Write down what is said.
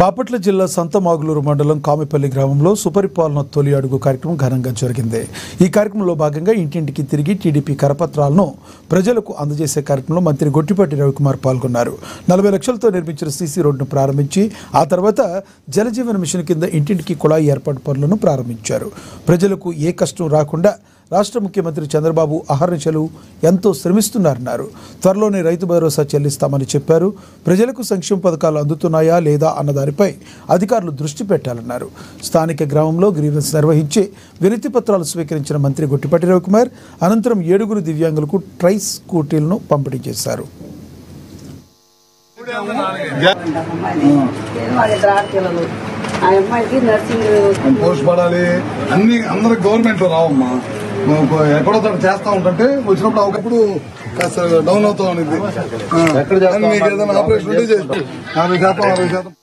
బాపట్ల జిల్లా సంతమాగులూరు మండలం కామిపల్లి గ్రామంలో సుపరిపాలన తొలి అడుగు కార్యక్రమం ఘనంగా జరిగింది. ఈ కార్యక్రమంలో భాగంగా ఇంటింటికి తిరిగి టీడీపీ కరపత్రాలను ప్రజలకు అందజేసే కార్యక్రమంలో మంత్రి గొట్టిపాటి రవికుమార్ పాల్గొన్నారు. 40 లక్షలతో నిర్మించిన సీసీ రోడ్డును ప్రారంభించి ఆ తర్వాత జలజీవన మిషన్ కింద ఇంటింటికి కుళాయి ఏర్పాటు పనులను ప్రారంభించారు. ప్రజలకు ఏ కష్టం రాకుండా రాష్ట్ర ముఖ్యమంత్రి చంద్రబాబు అహర్నిశలు ఎంతో శ్రమిస్తున్నారన్నారు. త్వరలోనే రైతు భరోసా చెల్లిస్తామని చెప్పారు. ప్రజలకు సంక్షేమ పథకాలు అందుతున్నాయా లేదా అన్న దానిపై అధికారులు దృష్టి పెట్టాలన్నారు. స్థానిక గ్రామంలో గ్రీవెన్స్ నిర్వహించి వినతి పత్రాలు స్వీకరించిన మంత్రి గొట్టిపాటి రవికుమార్ అనంతరం 7 దివ్యాంగులకు ట్రై స్కూటీలను పంపిణీ చేశారు. అందరూ గవర్నమెంట్ లో రావమ్మా, ఎక్కడో తోట చేస్తా ఉంటే వచ్చినప్పుడు ఒకప్పుడు డౌన్ అవుతా ఉంది. మీకు ఏదైనా ఆపరేషన్ ఉంటే 50%